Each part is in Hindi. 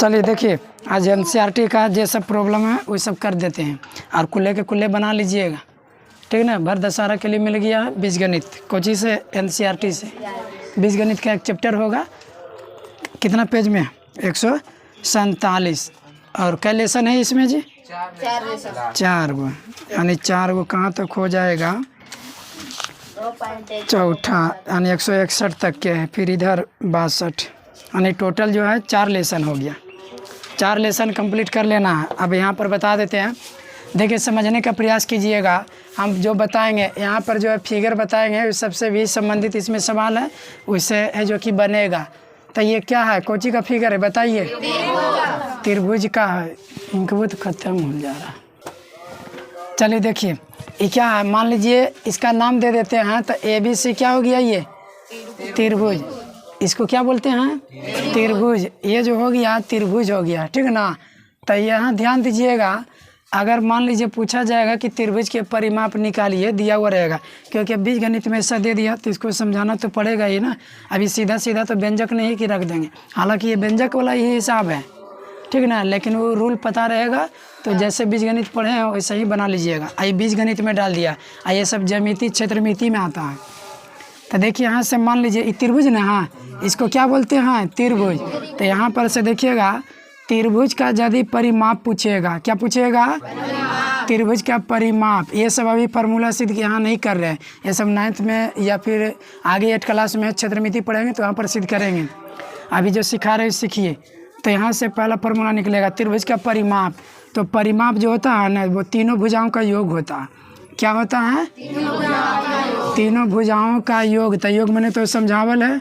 चलिए देखिए, आज एनसीईआरटी का जो सब प्रॉब्लम है वो सब कर देते हैं और कुल्ले के कुल्ले बना लीजिएगा, ठीक ना। भर दशहरा के लिए मिल गया बीजगणित, कोची से, एनसीईआरटी से। बीजगणित का एक चैप्टर होगा, कितना पेज में? 147। और क्या लेसन है इसमें जी? 4 गो, यानी 4 गो कहाँ तक हो जाएगा? चौथा, यानी 161 तक के है। फिर इधर 62, यानी टोटल जो है 4 लेसन हो गया। 4 लेसन कंप्लीट कर लेना है। अब यहाँ पर बता देते हैं, देखिए समझने का प्रयास कीजिएगा। हम जो बताएंगे यहाँ पर जो है फिगर बताएंगे, उस सबसे भी संबंधित इसमें सवाल है, उससे है जो कि बनेगा। तो ये क्या है, कोची का फिगर है बताइए? त्रिभुज का है। इनका वो तो खत्म हो जा रहा। चलिए देखिए, ये क्या है, मान लीजिए इसका नाम दे देते हैं। तो ABC क्या हो गया? ये त्रिभुज। इसको क्या बोलते हैं? त्रिभुज। ये जो हो गया त्रिभुज हो गया, ठीक है ना। तो यहाँ ध्यान दीजिएगा, अगर मान लीजिए पूछा जाएगा कि त्रिभुज के परिमाप निकालिए, दिया हुआ रहेगा, क्योंकि बीजगणित में ऐसा दे दिया तो इसको समझाना तो पड़ेगा ही ना। अभी सीधा सीधा तो व्यंजक नहीं कि रख देंगे, हालांकि ये व्यंजक वाला ही हिसाब है, ठीक ना। लेकिन वो रूल पता रहेगा तो जैसे बीजगणित पढ़े हैं वैसे ही बना लीजिएगा। आइए बीजगणित में डाल दिया, ये सब ज्यामिति क्षेत्रमिति में आता है। तो देखिए यहाँ से मान लीजिए त्रिभुज ना, हाँ, इसको क्या बोलते हैं? त्रिभुज। तो यहाँ पर से देखिएगा, त्रिभुज का यदि परिमाप पूछेगा, क्या पूछेगा? त्रिभुज का परिमाप। ये सब अभी फार्मूला सिद्ध यहाँ नहीं कर रहे हैं, ये सब 9th में या फिर आगे 8 क्लास में क्षेत्रमिति पढ़ेंगे तो वहाँ पर सिद्ध करेंगे। अभी जो सिखा रहे हैं सीखिए। तो यहाँ से पहला फार्मूला निकलेगा त्रिभुज का परिमाप। तो परिमाप जो होता है ना, वो तीनों भुजाओं का योग होता है। क्या होता है? तीनों भुजाओं का योग। तो योग मैंने तो समझावल है।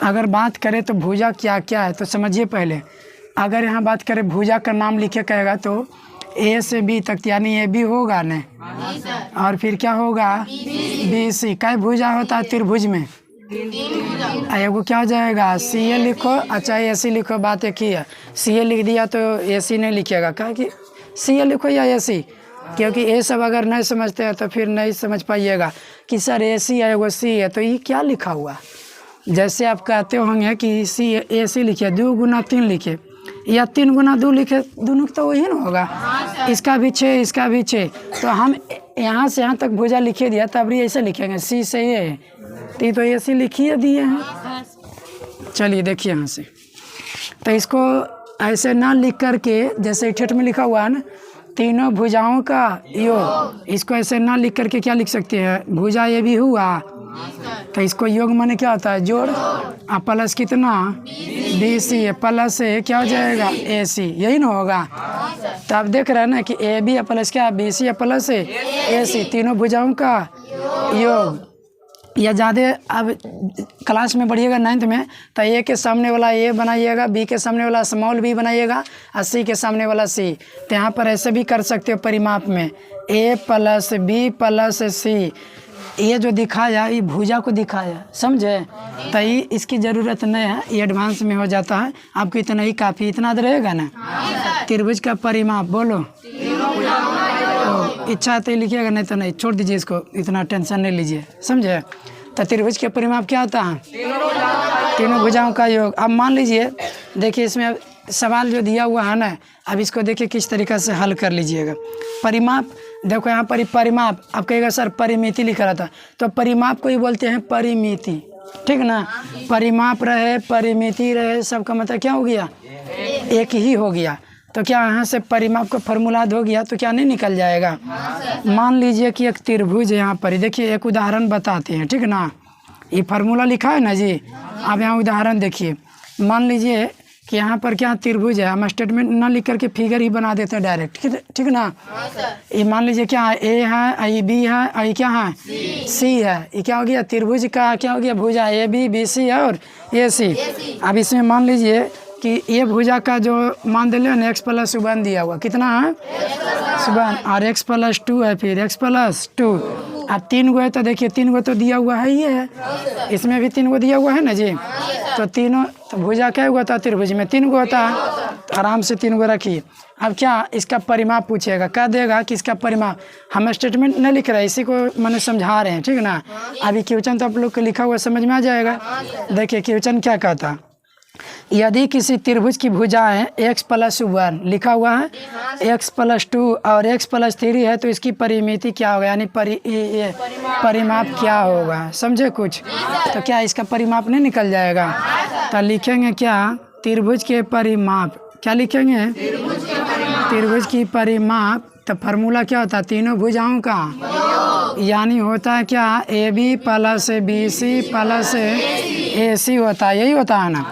अगर बात करें तो भुजा क्या क्या है तो समझिए पहले। अगर यहाँ बात करें भुजा का नाम लिखे कहेगा तो A से B तक, यानी AB होगा न, और फिर क्या होगा? BC। कई भुजा होता है त्रिभुज में? एगो क्या हो जाएगा? CA लिखो, अच्छा AC लिखो, बात एक ही है। CA लिख दिया तो AC नहीं लिखिएगा, क्या कि CA लिखो या AC, क्योंकि ये सब अगर नहीं समझते हैं तो फिर नहीं समझ पाइएगा कि सर AC है एगो C है, तो ये क्या लिखा हुआ। जैसे आप कहते होंगे कि AC लिखे, 2 गुना 3 लिखे, या 3 गुना 2 लिखे, दोनों तो वही ना होगा। इसका भी 6, इसका भी 6। तो हम यहाँ से यहाँ तक भुजा लिखे दिया, तब भी ऐसे लिखेंगे C से ये, तो AC लिखिए दिए हैं। चलिए देखिए यहाँ से, तो इसको ऐसे ना लिख करके, जैसे ठेठ में लिखा हुआ है ना, तीनों भुजाओं का योग, इसको ऐसे ना लिख करके क्या लिख सकते हैं? भुजा ये भी हुआ, तो इसको योग माने क्या होता है? जोड़। और प्लस कितना? BC प्लस से क्या हो जाएगा? AC, यही ना होगा। तो आप देख रहे हैं ना कि AB प्लस क्या? BC प्लस से AC, तीनों भुजाओं का योग। या ज़्यादा अब क्लास में बढ़िएगा 9th में, तो A के सामने वाला A बनाइएगा, B के सामने वाला स्मॉल b बनाइएगा, और C के सामने वाला C। तो यहाँ पर ऐसे भी कर सकते हो परिमाप में, A plus B plus C। ये जो दिखाया ये भुजा को दिखाया, समझे। तो ये इसकी ज़रूरत नहीं है, ये एडवांस में हो जाता है। आपको इतना ही काफ़ी, इतना रहेगा ना। त्रिभुज का परिमाप बोलो, तो इच्छा तो लिखिएगा, नहीं तो नहीं, छोड़ दीजिए इसको, इतना टेंशन नहीं लीजिए, समझे। तो त्रिभुज के परिमाप क्या होता है? तीनों भुजाओं का योग। अब मान लीजिए, देखिए इसमें सवाल जो दिया हुआ है ना, अब इसको देखिए किस तरीक़े से हल कर लीजिएगा। परिमाप, देखो यहाँ पर परिमाप, अब कहेगा सर परिमिति लिखा रहता, तो परिमाप को ही बोलते हैं परिमिति, ठीक ना। परिमाप रहे, परिमिति रहे, सबका मतलब क्या हो गया? एक ही हो गया। तो क्या यहाँ से परिमाप का फॉर्मूला हो गया तो क्या नहीं निकल जाएगा? मान लीजिए कि एक त्रिभुज है, यहाँ पर देखिए एक उदाहरण बताते हैं, ठीक ना। ये फार्मूला लिखा है ना जी। अब यहाँ उदाहरण देखिए, मान लीजिए कि यहाँ पर क्या त्रिभुज है, हम स्टेटमेंट ना लिख करके फिगर ही बना देते हैं डायरेक्ट, ठीक ना। ये मान लीजिए क्या है? A है, ये B है, ये क्या है? C है। ये क्या हो गया? त्रिभुज का क्या हो गया? भुजा AB BC है और AC। अब इसमें मान लीजिए कि ये भुजा का जो मान दे ना x प्लस 1 दिया हुआ, कितना है? 1, और x प्लस 2 है, फिर x प्लस 2। अब 3 गो है, तो देखिए 3 गो तो दिया हुआ है, ये है, इसमें भी 3 गो दिया हुआ है ना जी। तो तीनों, तो भुजा क्या हुआ था? त्रिभुज में 3 गो होता है, तो आराम से 3 गो रखिए। अब क्या इसका परिमाप पूछेगा, क्या देगा कि इसका परिमाप, हम स्टेटमेंट नहीं लिख रहे हैं, इसी को मैंने समझा रहे हैं, ठीक ना। अभी क्वेश्चन तो आप लोग को लिखा हुआ समझ में आ जाएगा। देखिए क्वेश्चन क्या कहता, यदि किसी त्रिभुज की भुजाएं x + 1 लिखा हुआ है, x + 2 और x + 3 है तो इसकी परिमिति क्या होगा, यानी परिमाप क्या होगा, समझे कुछ। तो क्या इसका परिमाप नहीं निकल जाएगा, तो लिखेंगे क्या, त्रिभुज के परिमाप, क्या लिखेंगे, त्रिभुज की परिमाप। तो फार्मूला क्या होता है, तीनों भुजाओं का, यानी होता है क्या, AB + BC + AC होता है, यही होता है ना।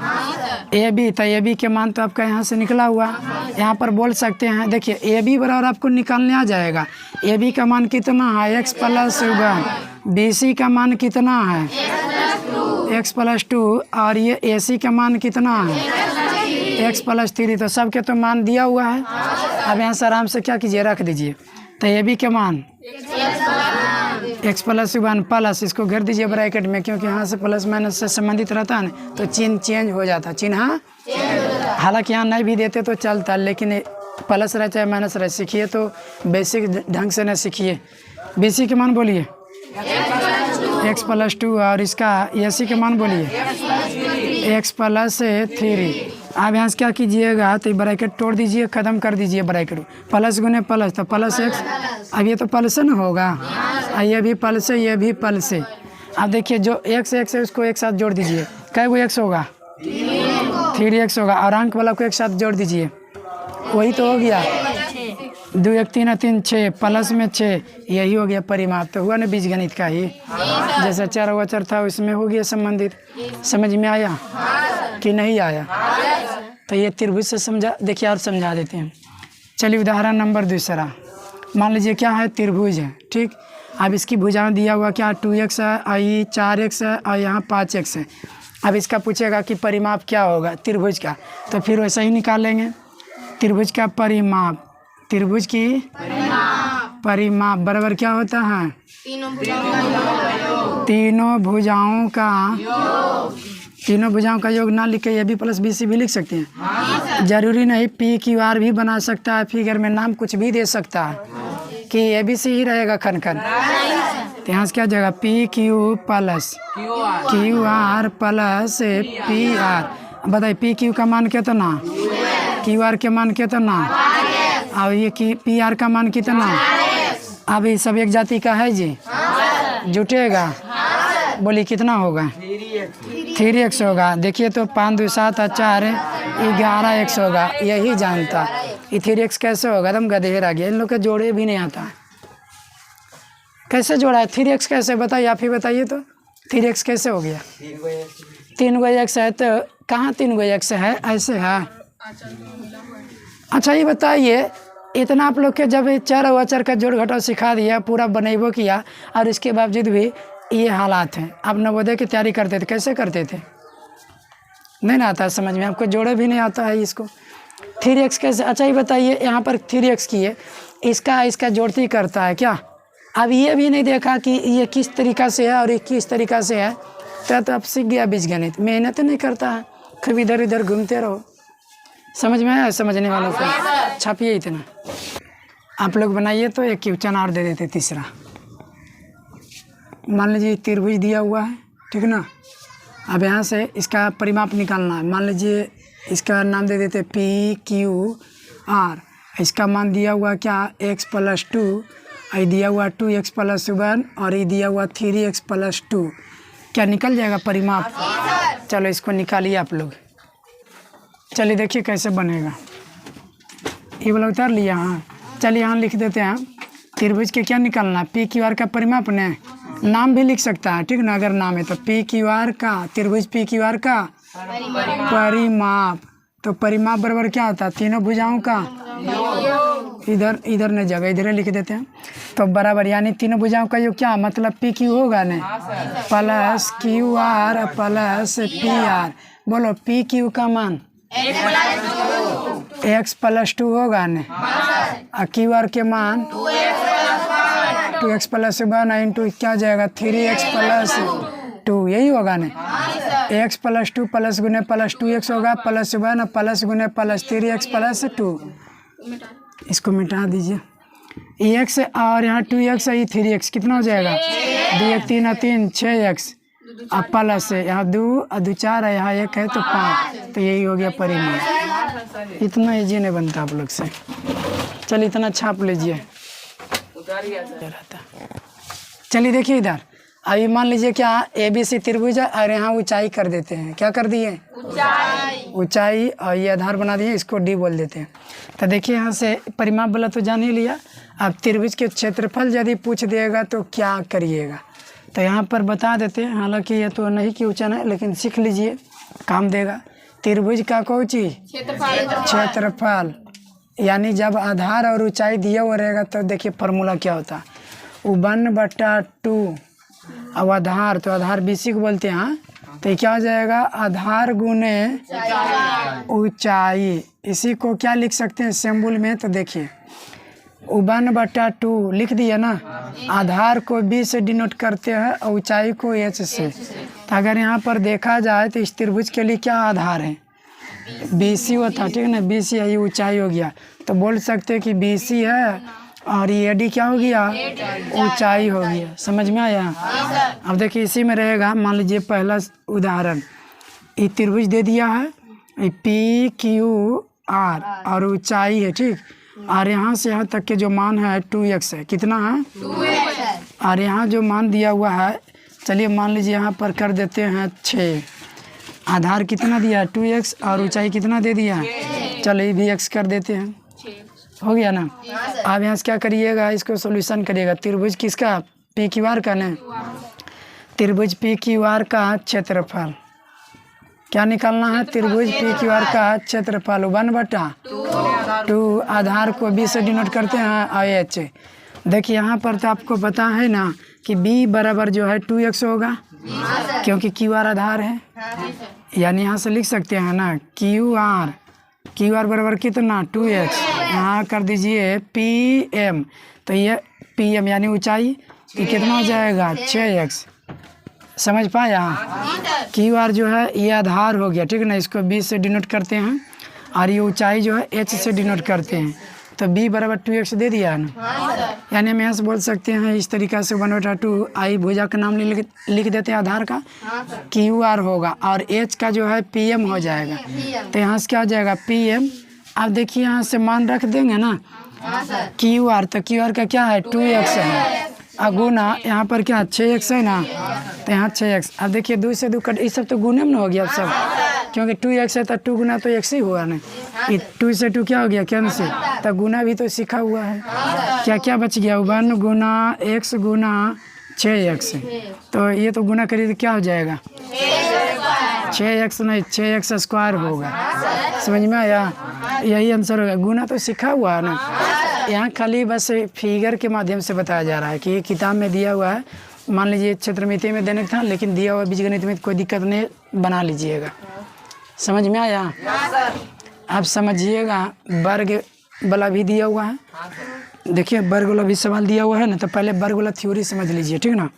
AB, तो AB के मान तो आपका यहाँ से निकला हुआ, यहाँ पर बोल सकते हैं, देखिए AB बराबर आपको निकालने आ जाएगा। AB का मान कितना है, x + 1, BC का मान कितना है, x + 2, और ये AC का मान कितना है, x + 3। तो सबके तो मान दिया हुआ है। अब यहाँ से आराम से क्या कीजिए, रख दीजिए। तो AB के मान x + 1 प्लस, इसको घेर दीजिए ब्रैकेट में, क्योंकि यहाँ से प्लस माइनस से संबंधित रहता है ना, तो चिन्ह चेंज हो जाता है, चिन्ह हालांकि यहाँ नहीं भी देते तो चलता, लेकिन प्लस रहे चाहे माइनस रहे, सीखिए तो बेसिक ढंग से न सीखिए। BC के मान बोलिए, x + 2, और इसका AC के मान बोलिए, x + 3। आप यहाँ से क्या कीजिएगा, तो ब्रैकेट तोड़ दीजिए, ख़त्म कर दीजिए ब्रैकेट, प्लस गुने प्लस, तो प्लस x, अब ये तो प्लस से ना होगा, ये भी प्लस है, ये भी प्लस है। अब देखिए जो x है उसको एक साथ जोड़ दीजिए, कै गो x होगा, 3x होगा, और अंक वाला को एक साथ जोड़ दीजिए, वही तो हो गया, 2 1 3 3 6 प्लस में 6, यही हो गया परिमाप। तो हुआ ना बीजगणित का ही, जैसा चर वचर था उसमें हो गया संबंधित। समझ में आया कि नहीं आया, तो ये त्रिभुज से समझा, देखिए और समझा देते हैं। चलिए उदाहरण नंबर दूसरा, मान लीजिए क्या है, त्रिभुज है, ठीक। अब इसकी भुजाएं दिया हुआ क्या, 2x है, और ये 4x है, और यहाँ 5x है। अब इसका पूछेगा कि परिमाप क्या होगा त्रिभुज का, तो फिर वैसा ही निकालेंगे, त्रिभुज का परिमाप, त्रिभुज की परिमाप बराबर क्या होता है, तीनों भुजाओं का योग ना लिख के AB + BC भी लिख सकते हैं, जरूरी नहीं PQR भी बना सकता है, फिगर में नाम कुछ भी दे सकता है कि ABC ही रहेगा खन खन। तो यहाँ से क्या जाएगा, PQ + QR + PR। बताइए PQ का मान कितना, QR के मान कितना, और ये PR का मान कितना। अब ये सब एक जाति का है जी, जुटेगा, बोली कितना होगा, 3x होगा। देखिए तो 5 2 7 4 11x होगा, यही जानता। ये 3x कैसे होगा, एकदम गधेर आ गया, इन लोग के जोड़े भी नहीं आता है, कैसे जोड़ा है 3x कैसे, बताइए आप ही बताइए तो, 3x कैसे हो गया, 3 गो x है, तो कहाँ 3 गो x है, ऐसे है। अच्छा ये बताइए, इतना आप लोग के जब चर वचर का जोड़ घटाव सिखा दिया, पूरा बनेबो किया, और इसके बावजूद भी ये हालात हैं। आप नवोदय की तैयारी करते थे, कैसे करते थे, नहीं ना आता समझ में, आपको जोड़े भी नहीं आता है इसको, 3x कैसे। अच्छा ये बताइए, यहाँ पर 3x की है, इसका जोड़ती करता है क्या। अब ये भी नहीं देखा कि ये किस तरीक़ा से है और ये किस तरीक़ा से है, तो अब सीख गया बीजगणित, मेहनत नहीं करता है, खूब इधर इधर घूमते रहो। समझ में आया, समझने वालों को छापिए इतना। आप लोग बनाइए तो एक क्वेश्चन और दे देते तीसरा। मान लीजिए त्रिभुज दिया हुआ है, ठीक ना। अब यहाँ से इसका परिमाप निकालना है। मान लीजिए इसका नाम दे देते PQR। इसका मान दिया हुआ क्या, x + 2, ये दिया हुआ 2x + 1, और ये दिया हुआ 3x + 2। क्या निकल जाएगा परिमाप। चलो इसको निकालिए आप लोग। चलिए देखिए कैसे बनेगा, ये वाला उतार लिया। हाँ चलिए यहाँ लिख देते हैं, त्रिभुज के क्या निकालना, PQR का परिमाप ने, नाम भी लिख सकता है, ठीक ना, अगर नाम है तो PQR का, त्रिभुज PQR का परिमाप। तो परिमाप बराबर क्या होता है, तीनों भुजाओं का, इधर नहीं जगह, इधर लिख देते हैं। तो बराबर यानी तीनों भुजाओं का योग क्या, मतलब PQ होगा ने, + QR + PR। बोलो PQ का मान x + 2 होगा ने, और QR के मान 2x + 1 इंटू क्या जाएगा 3x + 2, यही होगा ने। x + 2 प्लस गुने प्लस 2x होगा, +1 प्लस गुने प्लस 3x + 2। इसको मिटा दीजिए, x और यहाँ 2x है, 3x कितना हो जाएगा, 2 1 3 3 6x, अब प्लस है, यहाँ 2 और 2 4 है, यहाँ 1 है तो 5, तो यही हो गया परिमाप। इतना ईजी नहीं बनता आप लोग से। चलिए इतना छाप लीजिए। चलिए देखिए इधर, अभी मान लीजिए क्या ABC त्रिभुज है और यहाँ ऊंचाई कर देते हैं। क्या कर दिए? ऊंचाई। और ये आधार बना दिए, इसको D बोल देते हैं। तो देखिए यहाँ से परिमाप वाला तो जान ही लिया। अब त्रिभुज के क्षेत्रफल यदि पूछ देगा तो क्या करिएगा, तो यहाँ पर बता देते हैं। हालांकि ये तो नहीं क्वेश्चन है, लेकिन सीख लीजिए, काम देगा। त्रिभुज का कौन चीज? क्षेत्रफल। यानी जब आधार और ऊंचाई दिया हुआ रहेगा तो देखिए फार्मूला क्या होता है, 1/2। अब आधार, तो आधार BC को बोलते हैं। हाँ, तो ये क्या हो जाएगा? आधार गुने ऊंचाई। इसी को क्या लिख सकते हैं सिंबल में? तो देखिए 1/2 लिख दिया ना। आधार को B से डिनोट करते हैं और ऊंचाई को H से। तो अगर यहाँ पर देखा जाए तो इस त्रिभुज के लिए क्या आधार है? BC होता, ठीक है ना। BC है, ये ऊंचाई हो गया, तो बोल सकते हैं कि BC है और ये AD क्या हो गया? ऊंचाई हो गया। समझ में आया? अब देखिए इसी में रहेगा। मान लीजिए पहला उदाहरण, ये त्रिभुज दे दिया है, PQR और ऊंचाई है, ठीक। और यहाँ से यहाँ तक के जो मान है 2x है। कितना है? 2x। और यहाँ जो मान दिया हुआ है, चलिए मान लीजिए यहाँ पर कर देते हैं 6। आधार कितना दिया है? 2x और ऊंचाई कितना दे दिया है? चलो ये भी x कर देते हैं, हो गया ना। अब यहाँ से क्या करिएगा, इसको सॉल्यूशन करिएगा। त्रिभुज किसका? PQR का ना। त्रिभुज PQR का क्षेत्रफल क्या निकालना है? त्रिभुज PQR का क्षेत्रफल 1/2। आधार को B से डिनोट करते हैं और H। देखिए यहाँ पर तो आपको पता है ना कि B बराबर जो है 2x होगा, क्योंकि QR आधार है। यानी यहाँ से लिख सकते हैं ना QR बराबर कितना? 2x। यहाँ कर दीजिए PM, तो ये PM यानी ऊंचाई, ये कितना हो जाएगा? 6x। समझ पाया? QR जो है ये आधार हो गया, ठीक है ना। इसको B से डिनोट करते हैं और ये ऊंचाई जो है H से डिनोट करते हैं, तो B बराबर 2x दे दिया है ना। यानी हम यहाँ से बोल सकते हैं इस तरीक़ा से 1/2 I भुजा का नाम लिख देते हैं आधार का, QR होगा और H का जो है PM हो जाएगा। तो यहाँ से क्या हो जाएगा? PM। अब देखिए यहाँ से मान रख देंगे ना QR, तो QR का क्या है? 2x है। गुना यहाँ पर क्या 6x है ना, तो यहाँ 6x। अब देखिए 2 से 2 कट, ये सब तो गुने में हो गया अब सब, क्योंकि 2x है तो 2 गुना तो x ही हुआ ना। 2 से 2 क्या हो गया? कैंसिल। तो गुना भी तो सीखा हुआ है। क्या क्या बच गया? 1 गुना x गुना 6x। तो ये तो गुना करिए तो क्या हो जाएगा? 6x नहीं, 6x स्क्वायर होगा। समझ में आया? यही आंसर होगा। गुना तो सीखा हुआ है ना, यहाँ खाली बस फिगर के माध्यम से बताया जा रहा है कि ये किताब में दिया हुआ है। मान लीजिए क्षेत्रमिति में देने था, लेकिन दिया हुआ बीजगणित में कोई दिक्कत नहीं, बना लीजिएगा। समझ में आया? आप समझिएगा। वर्ग वाला भी दिया हुआ है। देखिए वर्ग वाला भी सवाल दिया हुआ है ना, तो पहले वर्ग वाला थ्योरी समझ लीजिए, ठीक ना।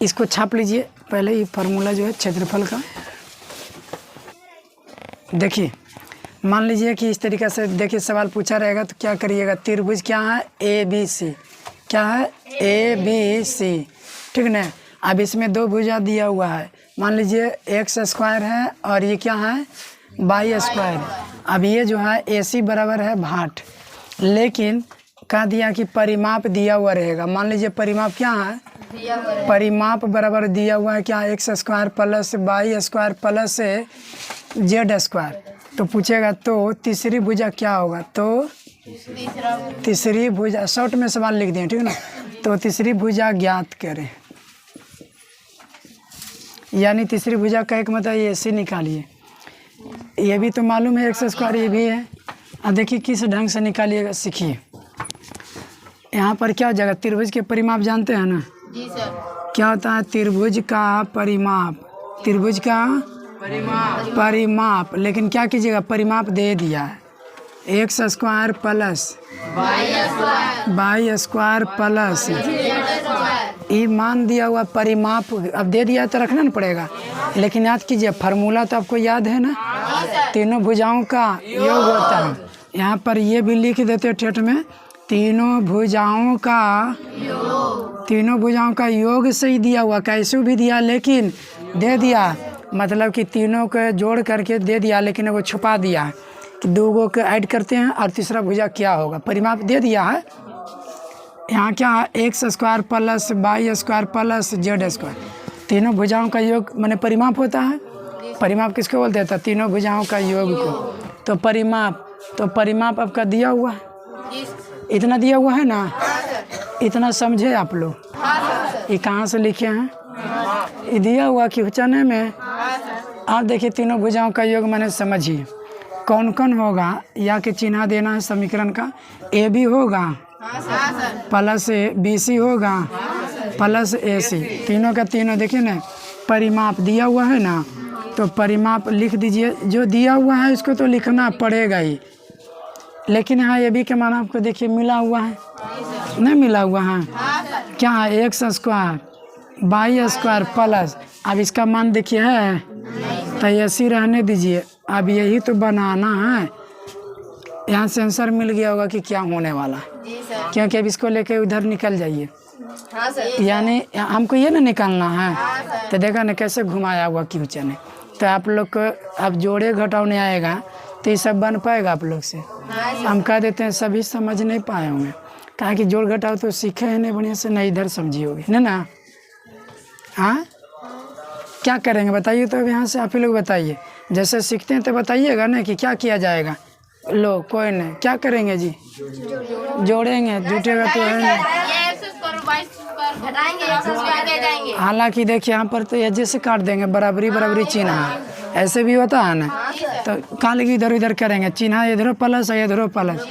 इसको छाप लीजिए पहले, ये फार्मूला जो है क्षेत्रफल का। देखिए मान लीजिए कि इस तरीक़े से देखिए सवाल पूछा रहेगा तो क्या करिएगा? त्रिभुज क्या है? ABC। क्या है? ABC, ठीक ना। अब इसमें 2 भुजा दिया हुआ है। मान लीजिए x स्क्वायर है और ये क्या है? y square. अब ये जो है AC बराबर है 62, लेकिन कह दिया कि परिमाप दिया हुआ रहेगा। मान लीजिए परिमाप क्या है? परिमाप बराबर दिया हुआ है क्या? x square plus y square plus z square. तो पूछेगा तो तीसरी भुजा क्या होगा? तो तीसरी भुजा, शॉर्ट में सवाल लिख दें, ठीक है ना। तो तीसरी भुजा ज्ञात करें, यानी तीसरी भुजा का एक मतलब ये AC निकालिए। ये भी तो मालूम है x स्क्वायर, ये भी है। अब देखिए किस ढंग से निकालिएगा, सीखिए। यहाँ पर क्या हो जाएगा? त्रिभुज के परिमाप जानते हैं ना? जी सर। क्या होता है? त्रिभुज का परिमाप। त्रिभुज का परिमाप। लेकिन क्या कीजिएगा? परिमाप दे दिया है x square plus y square plus ये मान दिया हुआ परिमाप अब दे दिया तो रखना ना पड़ेगा। लेकिन याद कीजिए फार्मूला तो आपको याद है ना, तीनों भुजाओं का योग होता है। यहाँ पर ये भी लिख देते ठेठ में तीनों भुजाओं का योग से ही दिया हुआ, कैसे भी दिया लेकिन दे दिया, मतलब कि तीनों को जोड़ करके दे दिया, लेकिन वो छुपा दिया कि दो गो को ऐड करते हैं और तीसरा भुजा क्या होगा, परिमाप दे दिया है। यहाँ क्या है, x square plus y square plus z square, तीनों भुजाओं का योग माने परिमाप होता है। परिमाप किसको बोलते हैं? तीनों भुजाओं का योग को। तो परिमाप आपका दिया हुआ है, इतना दिया हुआ है ना, इतना समझे आप लोग। ये कहाँ से लिखे हैं? ये दिया हुआ क्वेश्चन में। आप देखिए तीनों भुजाओं का योग मैंने समझिए कौन कौन होगा, या के चिन्ह देना है समीकरण का। ए बी होगा प्लस बी सी होगा प्लस ए सी, तीनों का तीनों देखिए ना परिमाप दिया हुआ है ना, तो परिमाप लिख दीजिए। जो दिया हुआ है इसको तो लिखना पड़ेगा ही, लेकिन यहाँ ए बी के मान आपको देखिए मिला हुआ है, नहीं मिला हुआ है क्या है, x square y square plus, अब इसका मान देखिए है तो ऐसी रहने दीजिए। अब यही तो बनाना है, यहाँ से आंसर मिल गया होगा कि क्या होने वाला है, क्योंकि अब इसको लेके उधर निकल जाइए। यानी हमको ये ना निकालना है, तो देखा ना कैसे घुमाया हुआ क्वेश्चन है। तो आप लोग को अब जोड़े घटाव नहीं आएगा तो ये सब बन पाएगा आप लोग से। हम कह देते हैं सभी समझ नहीं पाए होंगे, कहा कि जोड़ घटाव तो सीखे हैं नहीं बढ़िया से, नहीं इधर समझिए होगी ना। हाँ क्या करेंगे बताइए, तो अब यहाँ से आप ही लोग बताइए, जैसे सीखते हैं तो बताइएगा ना कि क्या किया जाएगा। लो कोई नहीं, क्या करेंगे जी, जोड़ेंगे, जुटेगा तो है। हालांकि देखिए यहाँ पर तो एजे से काट देंगे, बराबरी चिन्ह है, ऐसे भी होता है ना, तो कहाँ लगी इधर उधर करेंगे, चिन्ह इधरो प्लस है इधरो प्लस,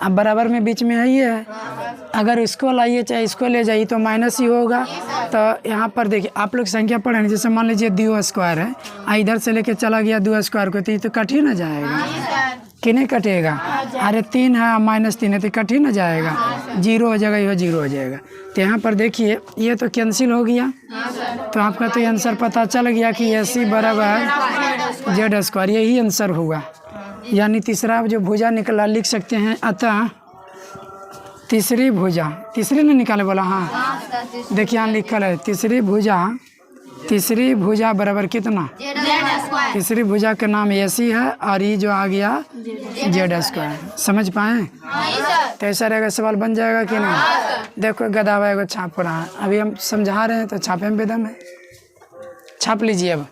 अब बराबर में बीच में है ये है, अगर इसको लाइए चाहे इसको ले जाइए तो माइनस ही होगा। तो यहाँ पर देखिए आप लोग संख्या पढ़ेंगे, जैसे मान लीजिए 2 स्क्वायर है, इधर से लेके चला गया 2 स्क्वायर को, तो ये तो कट ही ना जाएगा कि नहीं कटेगा। अरे 3 है -3 है तो कट ही ना जाएगा, 0 हो जाएगा, यह 0 हो जाएगा। तो यहाँ पर देखिए ये तो कैंसिल हो गया, तो आपका तो आंसर पता चल गया कि AC बराबर जेड स्क्वायर, यही आंसर हुआ। यानी तीसरा जो भुजा निकला लिख सकते हैं, अतः तीसरी भुजा, तीसरी ने निकाले बोला, हाँ देखिए यहाँ लिखल है तीसरी भुजा बराबर कितना, तीसरी भुजा का नाम AC है और ये जो आ गया जेड स्क्वायर। समझ पाए? तो ऐसा रहेगा, सवाल बन जाएगा कि नहीं। देखो गदावा एगो छाप रहा है, अभी हम समझा रहे हैं तो छापे में बेदम है, छाप लीजिए। अब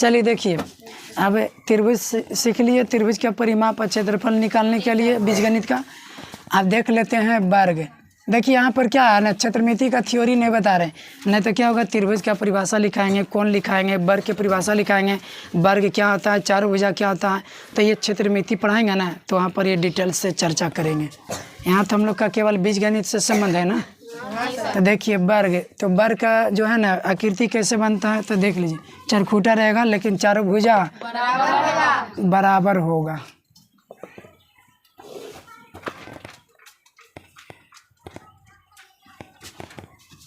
चलिए देखिए, अब त्रिभुज सीख लिए, त्रिभुज का परिमाप और क्षेत्रफल निकालने के लिए बीजगणित का आप देख लेते हैं वर्ग। देखिए यहाँ पर क्या है ना, क्षेत्रमिति का थ्योरी नहीं बता रहे, नहीं तो क्या होगा, त्रिभुज का परिभाषा लिखाएंगे, कोण लिखाएंगे, वर्ग की परिभाषा लिखाएंगे, वर्ग क्या होता है, चारों भुजा क्या होता है, तो ये क्षेत्रमिति पढ़ाएंगे ना, तो वहाँ पर ये डिटेल से चर्चा करेंगे। यहाँ तो हम लोग का केवल बीजगणित से संबंध है ना। तो देखिए वर्ग, तो वर्ग का जो है ना आकृति कैसे बनता है, तो देख लीजिए, चरखूटा रहेगा लेकिन चारों भुजा बराबर होगा।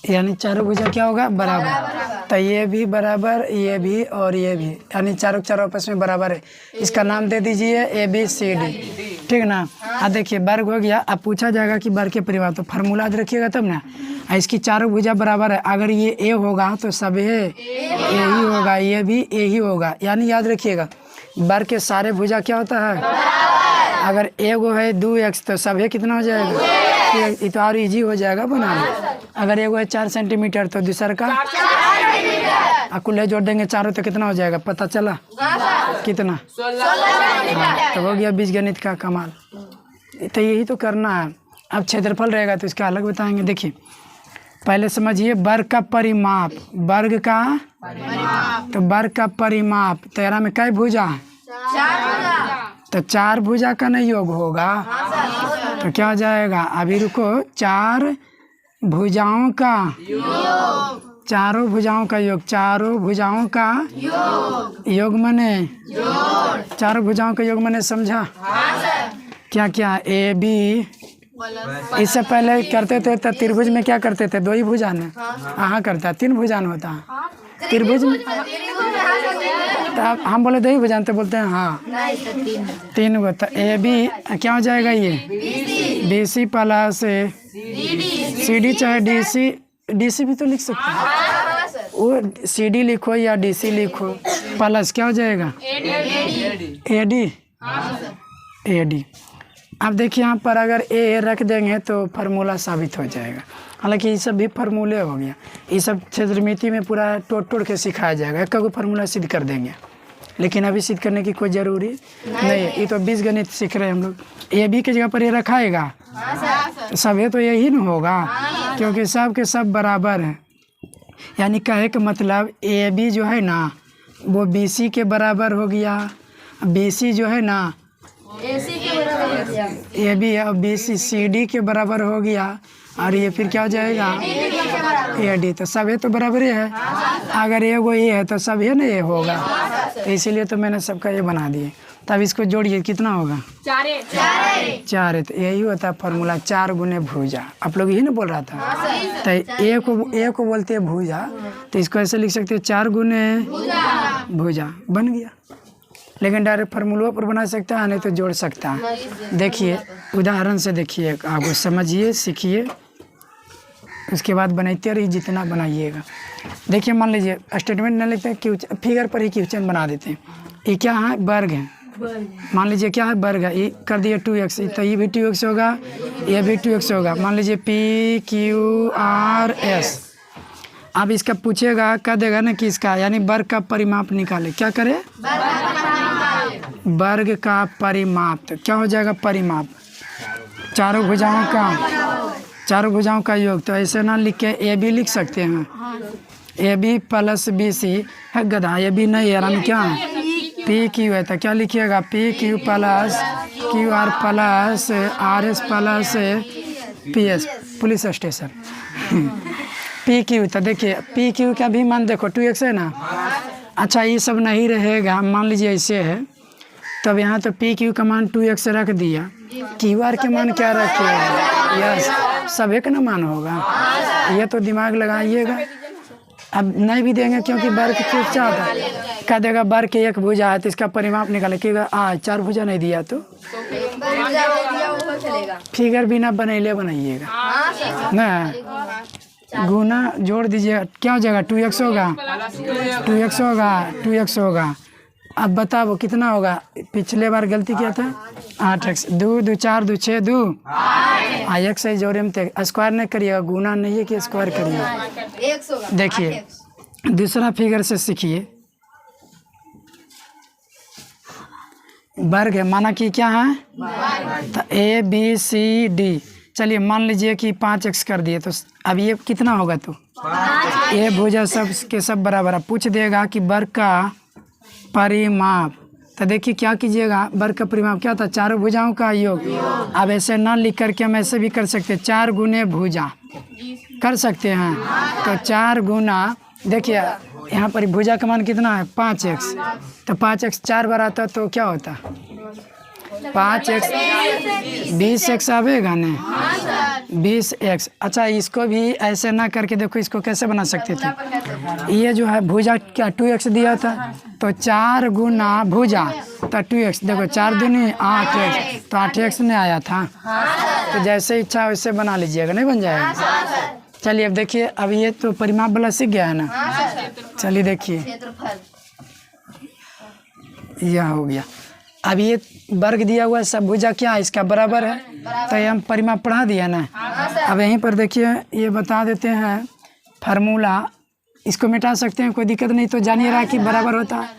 यानी चारों भुजा क्या होगा, बराबर। तो ये भी बराबर, ये भी और ये भी, यानी चारों आपस में बराबर है। इसका नाम दे दीजिए ABCD, ठीक ना। अब देखिए वर्ग हो गया। अब पूछा जाएगा कि वर्ग के परिवार, तो फार्मूला याद रखिएगा तब ना। इसकी चारों भुजा बराबर है, अगर ये A होगा तो सब A ही होगा, ये भी A ही होगा। यानी याद रखिएगा वर्ग के सारे भुजा क्या होता है, अगर एगो है 2x तो सब कितना हो जाएगा, ये तो और इजी हो जाएगा बनाना। अगर एगो है 4 सेंटीमीटर तो दूसरा का कुल्हे जोड़ देंगे चारों तो कितना हो जाएगा, पता चला कितना, 16 तो हो गया बीजगणित का कमाल। तो यही तो करना है। अब क्षेत्रफल रहेगा तो इसका अलग बताएंगे। देखिए पहले समझिए वर्ग का परिमाप, वर्ग का तो वर्ग का परिमाप, तेरा में कई भुजा है, तो 4 भुजा का नहीं योग होगा, तो क्या हो जाएगा, अभी रुको, 4 भुजाओं का चारों भुजाओं का योग, चारों भुजाओं का योग मने चारों भुजाओं का योग मने समझा क्या क्या, AB। इससे पहले करते थे तो त्रिभुज में क्या करते थे, 2 ही भुजान है, हाँ करता है, 3 भुजान होता है, त्रिभुज में, तो आप हम बोले दही भुजान तो बोलते हैं हाँ, तीन गो। तो ए बी क्या हो जाएगा ये b c plus c d, चाहे डी सी भी तो लिख सकते हैं, वो सी डी लिखो या डी सी लिखो, प्लस क्या हो जाएगा ए डी। अब देखिए यहाँ पर अगर ए रख देंगे तो फार्मूला साबित हो जाएगा। हालांकि ये सब भी फार्मूले हो गया, ये सब क्षेत्रमिति में पूरा तोड़ के सिखाया जाएगा, एक को फार्मूला सिद्ध कर देंगे, लेकिन अभी सिद्ध करने की कोई ज़रूरी नहीं है। ये तो बीज गणित सीख रहे हैं हम लोग। ए बी की जगह पर ये रखाएगा, सब ये तो यही न होगा, क्योंकि सब के सब बराबर हैं। यानी कहे का मतलब ए बी जो है ना वो बी सी के बराबर हो गया, बी सी जो है ना ए बी और बी सी डी के बराबर हो गया, और ये फिर क्या हो जाएगा ए डी। तो सब ये तो बराबर ही है, अगर ये वो ये है तो सब ये ना ये होगा, तो इसीलिए तो मैंने सबका ये बना दिए। तब इसको जोड़िए कितना होगा 4 है, तो यही होता है फार्मूला 4 गुने भुजा। आप लोग यही ना बोल रहा था, तो ए को बोलते हैं भुजा, तो इसको ऐसे लिख सकते हैं 4 गुने भुजा, बन गया। लेकिन डायरेक्ट फार्मूलों पर बना सकता है, नहीं तो जोड़ सकता है। देखिए उदाहरण से देखिए, आपको समझिए सीखिए, उसके बाद बनाते रहिए जितना बनाइएगा। देखिए मान लीजिए स्टेटमेंट न लिखते हैं, फिगर पर ही क्वेश्चन बना देते हैं। ये क्या है वर्ग है, मान लीजिए क्या है वर्ग है, ये कर दिए 2x, तो ये भी 2x होगा, ये भी 2x होगा। मान लीजिए PQRS, अब इसका पूछेगा कह देगा ना कि इसका यानी वर्ग का परिमाप निकाले, क्या करे वर्ग का परिमाप। तो क्या हो जाएगा परिमाप, चारों भुजाओं का योग। तो ऐसे ना लिख के ए बी लिख सकते हैं, a b plus b c है गधा, ये भी नहीं है, क्या है पी क्यू है, तो क्या लिखिएगा P Q plus Q R plus R S plus P S police station P Q. तो देखिए पी क्यू का भी मान देखो 2x है ना। अच्छा ये सब नहीं रहेगा, मान लीजिए ऐसे है, तब यहाँ तो पी क्यू का मान 2x रख दिया, क्यू आर के मान क्या रखिएगा, यस सब एक ना मान होगा, ये तो दिमाग लगाइएगा। अब नहीं भी देंगे क्योंकि वर्ग की क्या होता है, कह देगा वर्ग के एक भुजा है तो इसका परिमाप निकाले, क्योंकि 4 भुजा नहीं दिया तो फिगर बिना बनैले बनाइएगा ना, गुना जोड़ दीजिए, क्या हो जाएगा 2x होगा। अब बताओ कितना होगा, पिछले बार गलती किया था 8x, 2 2 4 2 6 2 x से जोड़े में स्क्वायर नहीं करिएगा, गुना नहीं है कि स्क्वायर करिएगा। देखिए दूसरा फिगर से सीखिए, वर्ग है माना कि क्या है, तो A B C D। चलिए मान लीजिए कि 5x कर दिए, तो अब ये कितना होगा, तो ये भुजा सब के सब बराबर। पूछ देगा कि वर्ग का परिमाप, तो देखिए क्या कीजिएगा, वर्ग का परिमाप क्या था, चारों भुजाओं का योग। अब ऐसे ना लिख करके हम ऐसे भी कर सकते हैं, 4 गुने भुजा कर सकते हैं, तो 4 गुना, देखिए यहाँ पर भुजा का मान कितना है 5x, तो 5x 4 बार आता तो क्या होता 5x 20x आवेगा ना 20x। अच्छा इसको भी ऐसे ना करके देखो, इसको कैसे बना सकते थे, ये जो है भुजा क्या 2x दिया था, तो 4 गुना भुजा तो 2x, देखो 4 दूनी 8x, तो 8x ने आया था, तो जैसे इच्छा वैसे बना लीजिएगा, नहीं बन जाएगा। चलिए अब देखिए, अब ये तो परिमाप वाला सीख गया है ना, चलिए देखिए यह हो गया। अब ये वर्ग दिया हुआ है, सब भुजा क्या है इसका बराबर है, तो ये हम परिमाप पढ़ा दिया ना। अब यहीं पर देखिए ये बता देते हैं फार्मूला, इसको मिटा सकते हैं कोई दिक्कत नहीं, तो जानिए रहा कि बराबर होता है।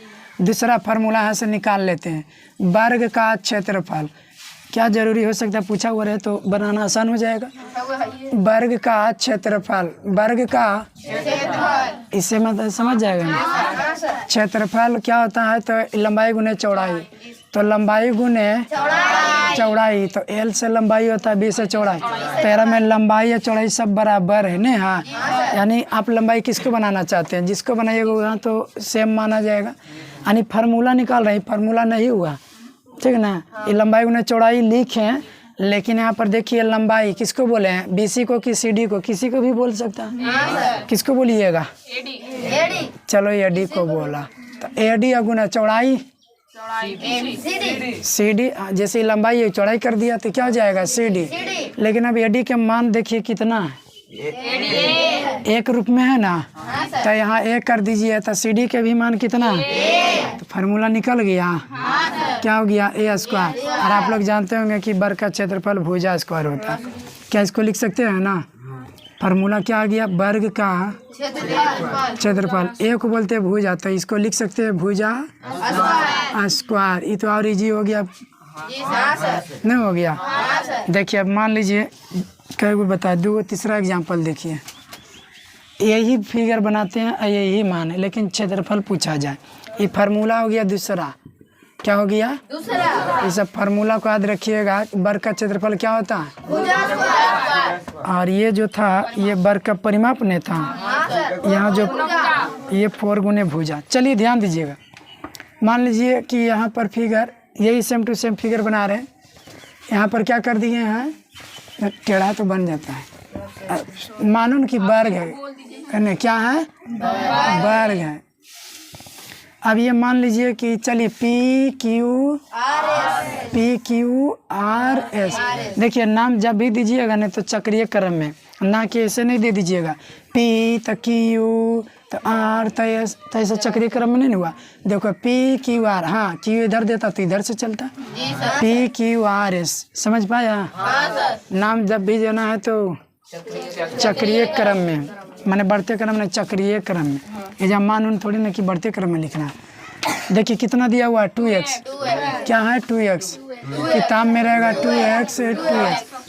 दूसरा फार्मूला यहाँ से निकाल लेते हैं, वर्ग का क्षेत्रफल। क्या जरूरी हो सकता है, पूछा हुआ रहे तो बनाना आसान हो जाएगा। वर्ग का क्षेत्रफल, वर्ग का इससे मतलब समझ जाएगा ना। क्षेत्रफल क्या होता है, तो लंबाई गुने चौड़ाई, तो लंबाई गुने चौड़ाई, तो L से लंबाई होता है, B से चौड़ाई, पैरा में लंबाई या चौड़ाई सब बराबर है ना। हाँ यानी आप लंबाई किसको बनाना चाहते हैं, जिसको बनाइएगा वहाँ तो सेम माना जाएगा। यानी फार्मूला निकाल रहे हैं, फार्मूला नहीं हुआ, ठीक है ना। ये लंबाई गुने चौड़ाई लिखें, लेकिन यहाँ पर देखिए लंबाई किसको बोले हैं, BC को कि CD को, किसी को भी बोल सकता है, किसको बोलिएगा चलो एडी को बोला तो एडी अगुना चौड़ाई सी डी, जैसे लंबाई है चौड़ाई कर दिया तो क्या हो जाएगा सी डी। लेकिन अब एडी के मान देखिए कितना है, एक रूप में है ना, तो यहाँ एक कर दीजिए तो सी डी के भी मान कितना है, तो फार्मूला निकल गया, क्या हो गया ए स्क्वायर। और आप लोग जानते होंगे कि वर्ग का क्षेत्रफल भुजा स्क्वायर होता है, क्या इसको लिख सकते हैं ना, फार्मूला क्या आ गया, वर्ग का क्षेत्रफल, ए को बोलते हैं भुजा, तो इसको लिख सकते हैं भुजा स्क्वायर। ये तो और इजी हो गया, नहीं हो गया। देखिए अब मान लीजिए कई को बता दूँ, तीसरा एग्जांपल देखिए, यही फिगर बनाते हैं यही मान है, लेकिन क्षेत्रफल पूछा जाए, ये फार्मूला हो गया दूसरा, क्या हो गया दूसरा। ये सब फार्मूला को याद रखिएगा, वर्ग का क्षेत्रफल क्या होता है, और ये जो था ये वर्ग का परिमाप नहीं था, यहाँ जो ये 4 गुने भुजा। चलिए ध्यान दीजिएगा, मान लीजिए कि यहाँ पर फिगर यही सेम टू सेम फिगर बना रहे हैं, यहाँ पर क्या कर दिए हैं, टेढ़ा तो बन जाता है, मानो कि वर्ग है, क्या है वर्ग है। अब ये मान लीजिए कि चलिए पी क्यू आर एस, देखिए नाम जब भी दीजिएगा नहीं तो चक्रीय क्रम में, ना कि ऐसे नहीं दे दीजिएगा, पी तो क्यू तो आर तो एस, तो ऐसा चक्रीय क्रम में नहीं हुआ। देखो पी क्यू आर, हाँ क्यू इधर देता तो इधर से चलता, पी क्यू आर एस, समझ पाया। नाम जब भी देना है तो चक्रीय क्रम में, माने बढ़ते क्रम में, चक्रीय क्रम में। ये जब मान उन थोड़ी ना कि बढ़ते क्रम में लिखना है। देखिए कितना दिया हुआ है 2x, क्या है 2x, किताब में रहेगा 2x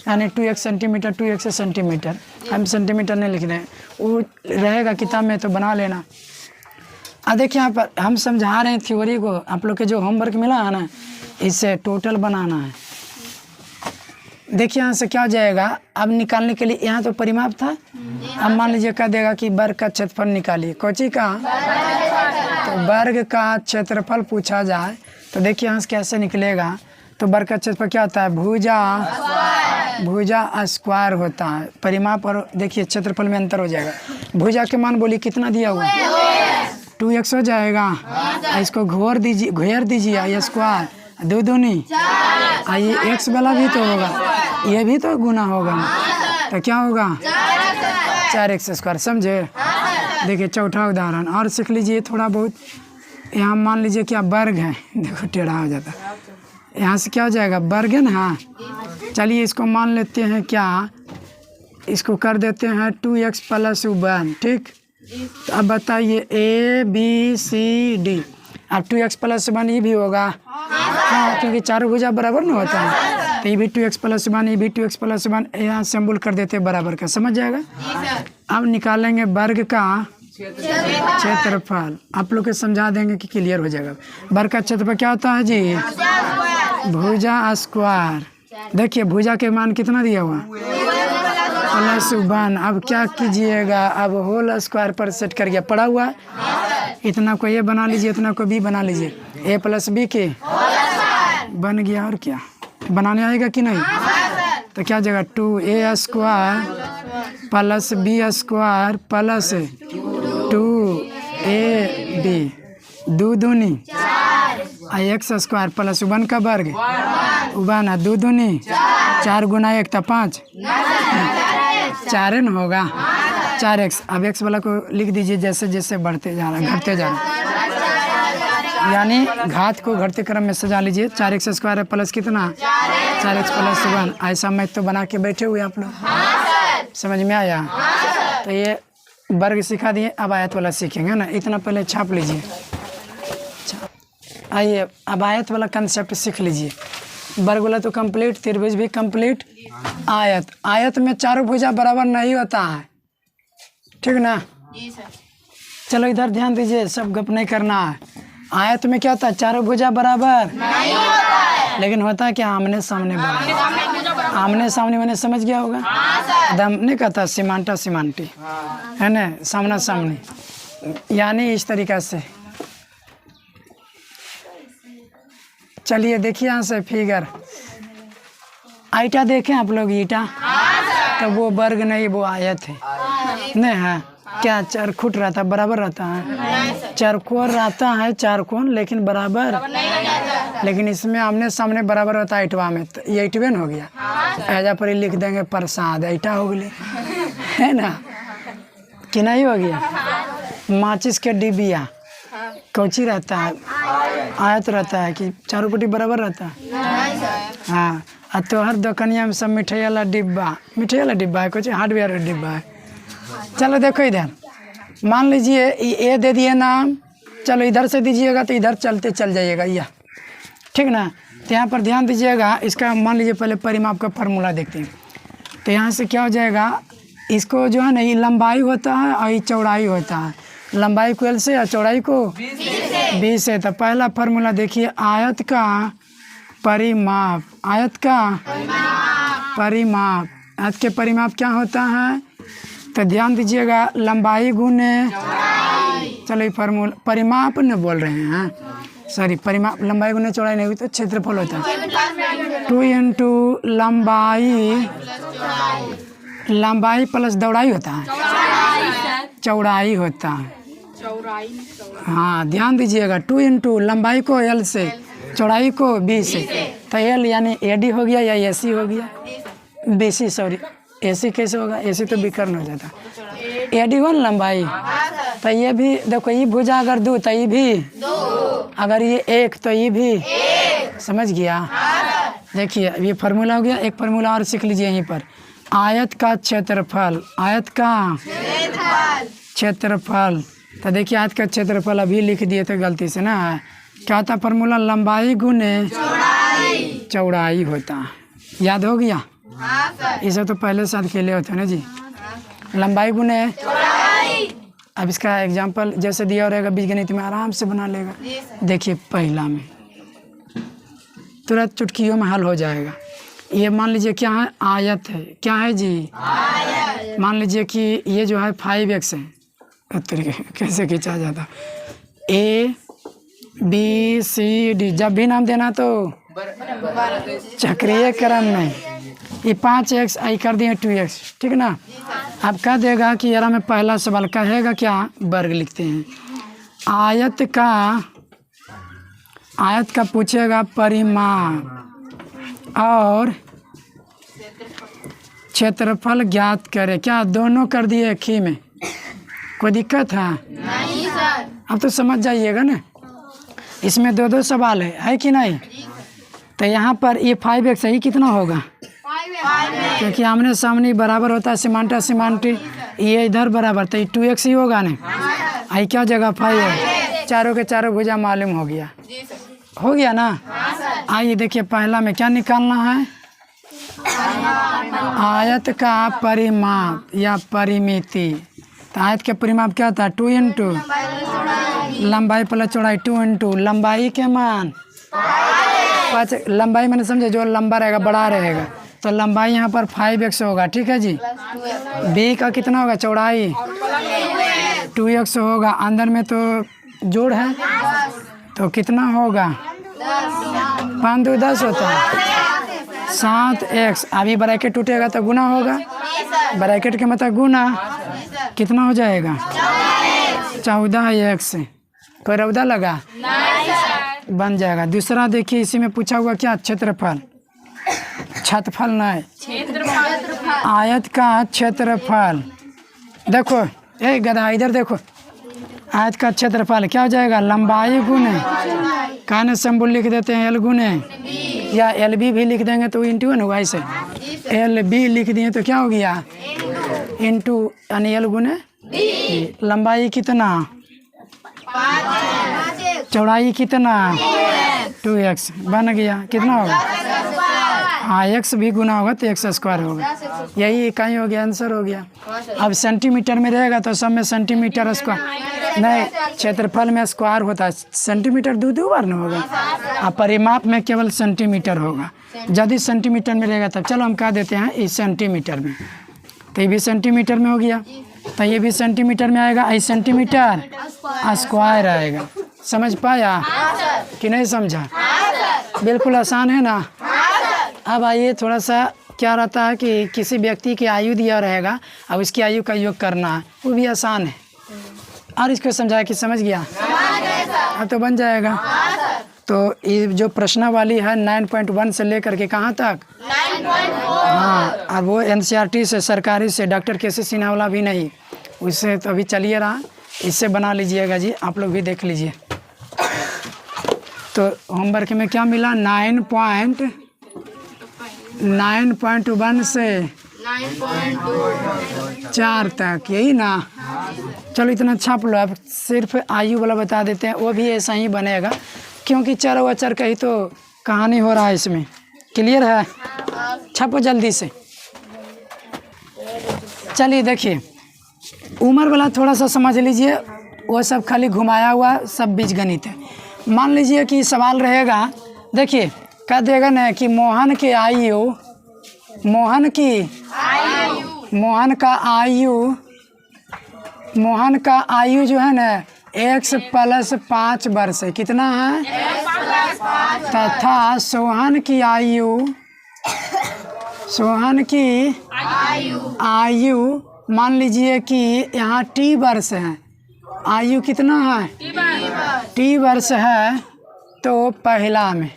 यानी 2x सेंटीमीटर, 2x सेंटीमीटर, हम सेंटीमीटर नहीं लिख रहे हैं, वो रहेगा किताब में तो बना लेना। देखिए यहाँ पर हम समझा रहे हैं थ्योरी को, आप लोग के जो होमवर्क मिला है ना, इससे टोटल बनाना है। देखिए यहाँ से क्या हो जाएगा, अब निकालने के लिए यहाँ तो परिमाप था, अब मान लीजिए कह देगा कि वर्ग का क्षेत्रफल निकालिए, कोची का, तो वर्ग का क्षेत्रफल पूछा जाए तो देखिए यहाँ से कैसे निकलेगा, तो वर्ग का क्षेत्रफल क्या होता है, भुजा स्क्वायर होता है, परिमाप और देखिए क्षेत्रफल में अंतर हो जाएगा। भुजा के मान बोली कितना दिया हुआ, 2x हो जाएगा, इसको घेर दीजिए ये स्क्वायर, 2 दूनी, ये x वाला भी तो होगा, ये भी तो गुना होगा, तो क्या होगा 4x स्क्वायर, समझे। देखिए चौथा उदाहरण और सीख लीजिए थोड़ा बहुत। यहाँ मान लीजिए क्या वर्ग है, देखो टेढ़ा हो जाता है, यहाँ से क्या हो जाएगा वर्ग है ना, हाँ चलिए इसको मान लेते हैं क्या, इसको कर देते हैं 2x + 1, ठीक। तो अब बताइए A B C D, अब 2x + 1 ये भी होगा, हाँ क्योंकि चारों भुजा बराबर नहीं होता है, तो ये भी 2x + 1, ये भी 2x + 1, यहाँ सिंबल कर देते हैं बराबर का, समझ जाएगा। अब निकालेंगे वर्ग का क्षेत्रफल, आप लोग को समझा देंगे कि क्लियर हो जाएगा। वर्ग का क्षेत्रफल क्या होता है जी, भुजा स्क्वायर। देखिए भुजा के मान कितना दिया हुआ, +1। अब क्या कीजिएगा, अब होल स्क्वायर पर सेट कर गया, पड़ा हुआ है, इतना को ए बना लीजिए, इतना को बी बना लीजिए, a + b के बन गया। और क्या बनाने आएगा कि नहीं, तो क्या जगह 2a² + b² + 2ab, 2 दूनी x² + 1 का वर्ग, 1 2 दूनी 4 गुना 1 तो 5, 4 न होगा 4x। अब x वाला को लिख दीजिए जैसे जैसे बढ़ते जा रहा है, घटते जा रहा है, यानी घात को घटते क्रम में सजा लीजिए। 4x² प्लस कितना, 4x + 1, ऐसा मैथ तो बना के बैठे हुए आप लोग, समझ में आया। तो ये वर्ग सिखा दिए, अब आयत वाला सीखेंगे ना, इतना पहले छाप लीजिए। आइए अब आयत वाला कंसेप्ट सीख लीजिए। वर्ग वाला तो कंप्लीट, त्रिभुज भी कंप्लीट, आयत में चारों भुजा बराबर नहीं होता है, ठीक ना। चलो इधर ध्यान दीजिए, सब गप नहीं करना है। आयत में क्या होता है, चारों भुजा बराबर नहीं होता है, लेकिन होता है क्या, आमने सामने बराबर। आमने सामने मैंने समझ गया होगा, दम नहीं कहता सीमांटा सीमांटी, है ना, सामना सामने, यानी इस तरीका से। चलिए देखिए यहाँ से फिगर, ईटा देखें आप लोग, ईटा तो वो वर्ग नहीं, वो आयत है, नहीं है, क्या चरखुट रहता है, बराबर रहता है? चरकोर रहता है, चारकोन, लेकिन बराबर, लेकिन इसमें आमने सामने बराबर होता है ऐटवा में, तो ये ऐटवे न हो गया। ऐजा पर ही लिख देंगे प्रसाद, ऐटा हो गई, है ना कि नहीं हो गया? माचिस के डिबिया कौची रहता है, आयत रहता है कि चारों पट्टी बराबर रहता है? हाँ। तो हर दुकानिया में सब मिठाई वाला डिब्बा है, कुछ हार्डवेयर का डिब्बा है। चलो देखो इधर, मान लीजिए ये दे दिए नाम, चलो इधर से दीजिएगा तो इधर चलते चल जाइएगा, यह ठीक ना। तो यहाँ पर ध्यान दीजिएगा, इसका मान लीजिए पहले परिमाप का फार्मूला देखते हैं। तो यहाँ से क्या हो जाएगा, इसको जो है ना, ये लंबाई होता है और ये चौड़ाई होता है। लंबाई को L से या चौड़ाई को 20 से। तो पहला फार्मूला देखिए, आयत का परिमाप, आयत का परिमाप, आयत के परिमाप क्या होता है? तो ध्यान दीजिएगा, लंबाई गुने, चलो ये फार्मूला परिमाप न बोल रहे हैं, सॉरी, परिमाप, लंबाई गुने चौड़ाई नहीं हुई तो क्षेत्रफल होता है। 2 इंटू लंबाई प्लस दौड़ाई होता है, चौड़ाई होता है। हाँ ध्यान दीजिएगा, 2 इंटू लंबाई को L से, चौड़ाई को B से, तो L यानी AD हो गया या AC हो गया, BC, सॉरी AC कैसे होगा, AC तो विकर्ण हो जाता, AD हो लंबाई। तो ये भी देखो, ये भुजा अगर 2 तो ये भी 2, अगर ये 1 तो ये भी 1, समझ गया? देखिए ये फार्मूला हो गया। एक फार्मूला और सीख लीजिए यहीं पर, आयत का क्षेत्रफल, आयत का क्षेत्रफल। तो देखिए आयत का क्षेत्रफल अभी लिख दिए थे गलती से ना, क्या होता फार्मूला, लंबाई गुने चौड़ाई होता है, याद हो गया? इसे तो पहले साथ खेले होते ना जी, लंबाई गुने। अब इसका एग्जाम्पल जैसे दिया रहेगा बीजगणित में, आराम से बना लेगा। देखिए पहला में तुरंत चुटकियों में हल हो जाएगा। ये मान लीजिए क्या है, आयत है, क्या है जी, आयत। मान लीजिए कि ये जो है 5x है, कैसे खींचा जाता, ABCD, जब भी नाम देना तो चक्रीय क्रम में, ये 5x आई कर दिए 2x, ठीक ना। अब कह देगा कि यार में पहला सवाल कहेगा क्या, वर्ग लिखते हैं, आयत का पूछेगा परिमाप और क्षेत्रफल ज्ञात करे, क्या दोनों कर दिए एक ही में, कोई दिक्कत है? नहीं सर। अब तो समझ जाइएगा ना, इसमें दो सवाल है कि नहीं। तो यहाँ पर ये 5x ही कितना होगा, क्योंकि आमने सामने बराबर होता है, सिमांटा सिमांटी, ये इधर बराबर, तो ये 2x ही होगा ना। आई क्या जगह 5 है, चारों के चारों भुजा मालूम हो गया ना। आइए देखिए पहला में क्या निकालना है, आयत का परिमाप या परिमिति। तो आयत के परिमाप क्या था, 2 इंटू लंबाई प्लस चौड़ाई, 2 इंटू लंबाई के मान 5, लंबाई मैंने समझे जो लंबा रहेगा बड़ा रहेगा, तो लंबाई यहाँ पर 5x होगा, ठीक है जी। B का कितना होगा, चौड़ाई 2x होगा, अंदर में तो जोड़ है तो कितना होगा, 5 2 10 होता है, 7x। अभी ब्रैकेट टूटेगा तो गुना होगा, ब्रैकेट के मतलब गुना, कितना हो जाएगा 14x। कोई रौदा लगा, बन जाएगा। दूसरा देखिए इसी में पूछा हुआ क्या, क्षेत्रफल, क्षेत्रफल नहीं, आयत का क्षेत्रफल। देखो ए गधा इधर देखो, आयत का क्षेत्रफल क्या हो जाएगा, लंबाई गुने, काने सिंबल लिख देते हैं L गुने, या LB भी लिख देंगे तो इंटू न होगा, ऐसे LB लिख दिए तो क्या हो गया, इंटू यानी L गुने। लंबाई कितना, चौड़ाई कितना, 2x, बन गया। कितना होगा, हाँ x भी गुना होगा तो x स्क्वायर होगा, यही इकाई हो गया, आंसर हो गया। अब सेंटीमीटर में रहेगा तो सब में सेंटीमीटर स्क्वायर नहीं, क्षेत्रफल में स्क्वायर होता है, सेंटीमीटर दो बार ना होगा, अब परिमाप में केवल सेंटीमीटर होगा। यदि सेंटीमीटर में रहेगा तब चलो हम कह देते हैं इस सेंटीमीटर में, तो ये भी सेंटीमीटर में हो गया, तो ये भी सेंटीमीटर में आएगा, आई सेंटीमीटर स्क्वायर आएगा। समझ पाया कि नहीं समझा, बिल्कुल आसान है ना। अब आइए थोड़ा सा क्या रहता है कि किसी व्यक्ति की आयु दिया रहेगा, अब उसकी आयु का योग करना है, वो भी आसान है। और इसको समझाया कि समझ गया? अब तो बन जाएगा। तो ये जो प्रश्नावली है 9.1 से लेकर के कहाँ तक? 9.4। हाँ, और वो NCERT से, सरकारी से, डॉक्टर KC सिन्हा वाला भी नहीं, उससे तो अभी चलिए रहा, इससे बना लीजिएगा जी, आप लोग भी देख लीजिए। तो होमवर्क में क्या मिला? 9.1 से 4 तक, यही ना? चलो इतना छाप लो। अब सिर्फ आयु वाला बता देते हैं, वो भी ऐसा ही बनेगा, क्योंकि चर वचर का ही तो कहानी हो रहा है इसमें। क्लियर है? छापो जल्दी से। चलिए देखिए, उम्र वाला थोड़ा सा समझ लीजिए, वो सब खाली घुमाया हुआ सब बीजगणित है। मान लीजिए कि सवाल रहेगा, देखिए कह देगा ना कि मोहन की आयु, मोहन का आयु जो है ना x + 5 वर्ष है। कितना है? तथा सोहन की आयु मान लीजिए कि यहाँ t वर्ष है, आयु कितना है? t वर्ष है। तो पहला में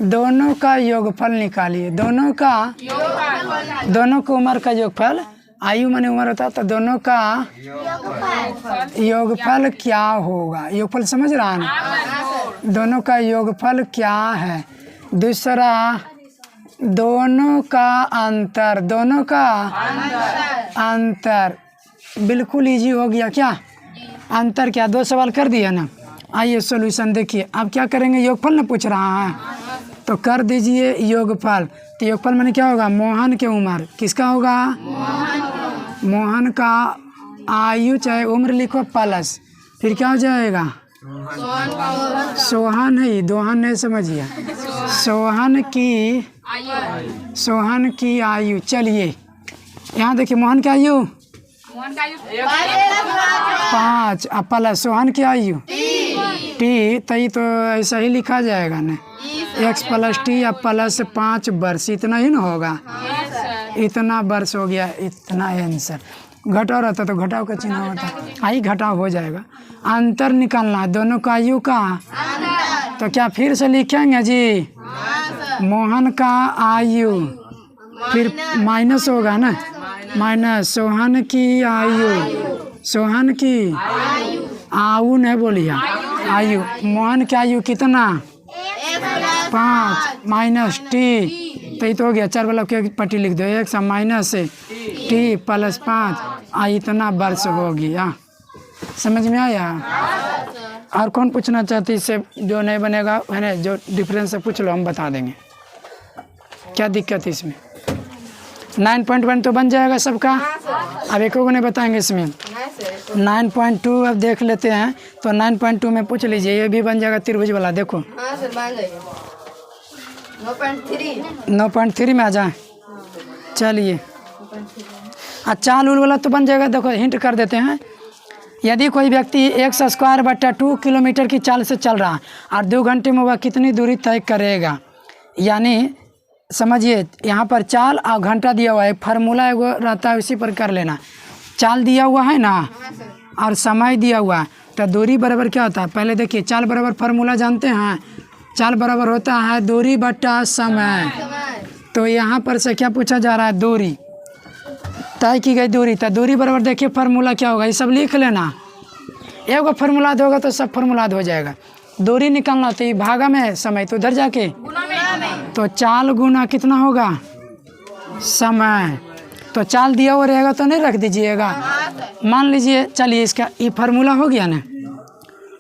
दोनों का योगफल निकालिए। दोनों का उम्र का योगफल, आयु माने उम्र होता है, तो दोनों का योगफल क्या होगा? योगफल समझ रहा है ना? दोनों का योगफल क्या है? दूसरा, दोनों का अंतर बिल्कुल इजी हो गया। क्या अंतर? क्या 2 सवाल कर दिया ना? आइए सॉल्यूशन देखिए। अब क्या करेंगे? योगफल ना पूछ रहा है, तो कर दीजिए योगफल। तो योगफल माने क्या होगा? मोहन की उम्र, किसका होगा? मोहन का आयु, चाहे उम्र लिखो प्लस, फिर क्या हो जाएगा? सोहन है, दोहन नहीं समझिए, सोहन की आयु। चलिए यहाँ देखिए, मोहन की आयु 5 और प्लस सोहन की आयु t, तई तो ऐसा ही लिखा जाएगा ना, x + t या प्लस 5 वर्ष, इतना ही ना होगा? इतना वर्ष हो गया, इतना आंसर। घटाव रहता तो घटाव का चिन्ह होता, आई घटाव हो जाएगा। अंतर निकालना है दोनों का आयु का, तो क्या फिर से लिखेंगे जी? मोहन का आयु, फिर माइनस होगा ना, माइनस सोहन की आयु नहीं बोलिए, आयु। मोहन की आयु कितना? 5 माइनस t, तो ये तो हो गया। 4 वाला के पट्टी लिख दो, 1 माइनस t + 5, इतना वर्ष हो गया। समझ में आया? और कौन पूछना चाहती इससे? जो नहीं बनेगा है ना, जो डिफरेंस है पूछ लो, हम बता देंगे। क्या दिक्कत है इसमें? 9.1 तो बन जाएगा सबका। अब एक को नहीं बताएंगे इसमें। 9.2 अब देख लेते हैं, तो 9.2 में पूछ लीजिए, ये भी बन जाएगा त्रिभुज वाला। देखो 9.3 में आ जाए। चलिए, चाल उल वाला तो बन जाएगा। देखो हिंट कर देते हैं, यदि कोई व्यक्ति x² / 2 किलोमीटर की चाल से चल रहा और 2 घंटे में वह कितनी दूरी तय करेगा? यानी समझिए, यहाँ पर चाल और घंटा दिया हुआ है, फार्मूला एगो रहता है, उसी पर कर लेना। चाल दिया हुआ है ना और समय दिया हुआ है, तो दूरी बराबर क्या होता है? पहले देखिए, चाल बराबर फार्मूला जानते हैं, चाल बराबर होता है दूरी बटा समय। तो यहाँ पर से क्या पूछा जा रहा है? दूरी, तय की गई दूरी। तो दूरी बराबर देखिए फार्मूला क्या होगा, ये सब लिख लेना। एगो फार्मूला होगा तो सब फार्मूला हो जाएगा। दूरी निकालना तो भागा में समय, तो उधर जाके तो चाल गुना कितना होगा? समय। तो चाल दिया हुआ रहेगा तो नहीं रख दीजिएगा। मान लीजिए, चलिए इसका ये फार्मूला हो गया ना,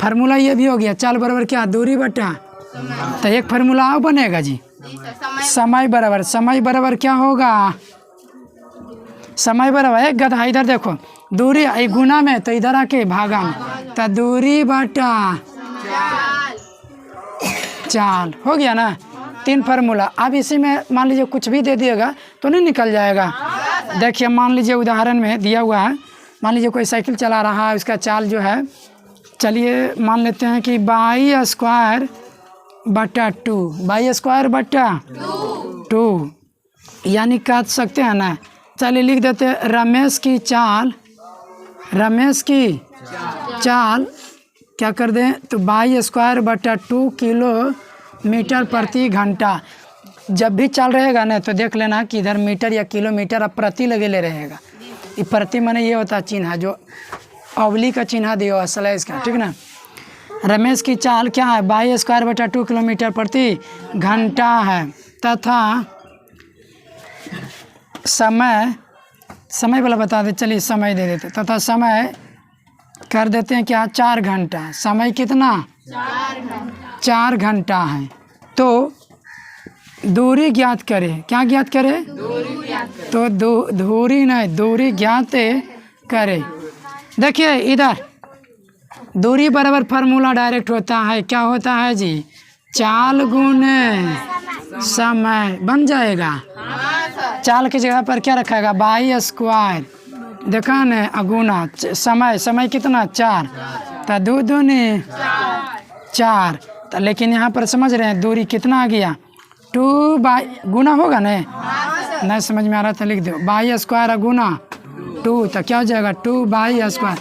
फार्मूला ये भी हो गया। चाल बराबर क्या? दूरी बटा, तो एक फार्मूला और बनेगा जी, समय बराबर क्या होगा? समय बराबर एक गधा, इधर देखो दूरी गुना में, तो इधर आके भागा में, तो दूरी बटा चाल हो गया ना। 3 फार्मूला। अब इसी में मान लीजिए कुछ भी दे दिएगा तो नहीं निकल जाएगा। देखिए मान लीजिए उदाहरण में दिया हुआ है, मान लीजिए कोई साइकिल चला रहा है, उसका चाल जो है, चलिए मान लेते हैं कि y² / 2, y² / 2, यानी काट सकते हैं ना। चलिए लिख देते हैं रमेश की चाल क्या कर दें तो y² 2 किलोमीटर प्रति घंटा। जब भी चल रहेगा ना तो देख लेना कि इधर मीटर या किलोमीटर अब प्रति लगेले रहेगा। ये प्रति माने ये होता है चिन्ह जो अवली का चिन्ह दिया हुआ स्लैश का, ठीक ना। रमेश की चाल क्या है y² 2 किलोमीटर प्रति घंटा है तथा समय वाला बता दे। चलिए समय दे देते तथा समय कर देते हैं क्या 4 घंटा। समय कितना 4 घंटा है। तो दूरी ज्ञात करें। क्या ज्ञात करें तो दूरी ज्ञात करें। देखिए इधर दूरी बराबर फार्मूला डायरेक्ट होता है, क्या होता है जी चाल गुने समय बन जाएगा। चाल की जगह पर क्या रखेगा y², देखा न अगुना समय कितना 4 तो 2 दूनी 4। तो लेकिन यहाँ पर समझ रहे हैं दूरी कितना आ गया 2 गुना होगा न, नहीं समझ में आ रहा था लिख दो y² गुना 2 तो क्या हो जाएगा 2y²।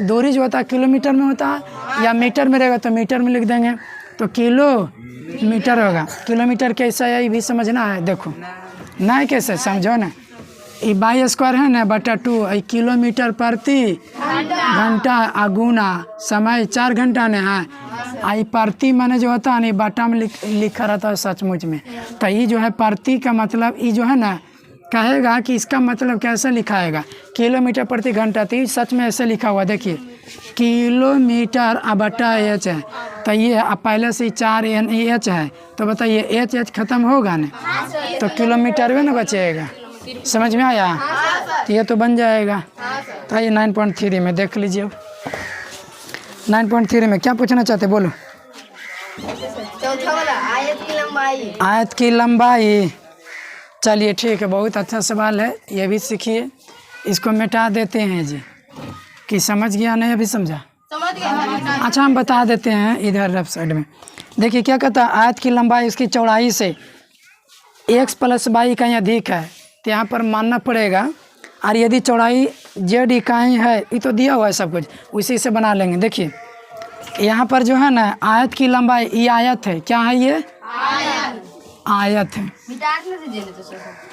दूरी जो होता है किलोमीटर में होता है या मीटर में रहेगा तो मीटर में लिख देंगे तो किलोमीटर होगा। किलोमीटर कैसा है ये भी समझना है। देखो नहीं कैसे समझो ना, ये y² है ना बटा 2 किलोमीटर प्रति घंटा अगुना समय 4 घंटा ने है। आई प्रति माने जो होता है ना बटा में लिखा रहता है सचमुच में। तो ये जो है प्रति का मतलब ये जो है ना कहेगा कि इसका मतलब कैसे लिखाएगा किलोमीटर प्रति घंटा। तो सच में ऐसे लिखा हुआ देखिए किलोमीटर बटा h है। तो ये पहले से 4 h है तो बताइए h खत्म होगा ना तो किलोमीटर में ना बचेगा। समझ में आया तो ये तो बन जाएगा। तो ये 9.3 में देख लीजिए। अब 9.3 में क्या पूछना चाहते बोलो। चौथा वाला आयत की लंबाई। चलिए ठीक है, बहुत अच्छा सवाल है, ये भी सीखिए। इसको मिटा देते हैं जी कि समझ गया नहीं अभी समझा। समझ गए। अच्छा हम बता देते हैं इधर लेफ्ट साइड में। देखिए क्या कहता है आयत की लंबाई उसकी चौड़ाई से x + y कहीं अधिक है तो यहाँ पर मानना पड़ेगा। और यदि चौड़ाई z इकाई है ये तो दिया हुआ है सब कुछ उसी से बना लेंगे। देखिए यहाँ पर जो है ना आयत की लंबाई ये आयत है। क्या है ये आयत है।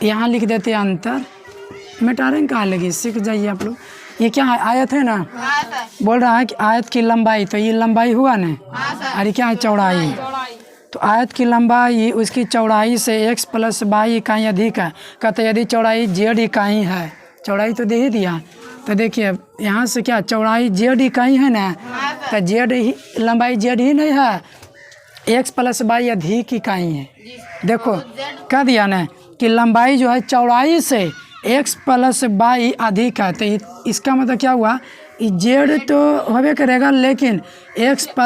यहाँ लिख देते हैं अंतर। मिटारेंगे कहाँ लगी सीख जाइए आप लोग। ये क्या है आयत है ना, बोल रहा है कि आयत की लंबाई तो ये लंबाई हुआ ना और ये क्या है चौड़ाई। तो आयत की लंबाई उसकी चौड़ाई से x + y इकाई अधिक है। कहते यदि चौड़ाई z इकाई है, चौड़ाई तो दे ही दिया। तो देखिए यहाँ से क्या चौड़ाई z इकाई है ना तो z ही लंबाई z ही नहीं है x + y अधिक इकाई है। देखो कह दिया ना कि लंबाई जो है चौड़ाई से x + y अधिक है। तो इसका मतलब क्या हुआ z तो होबे करेगा लेकिन x +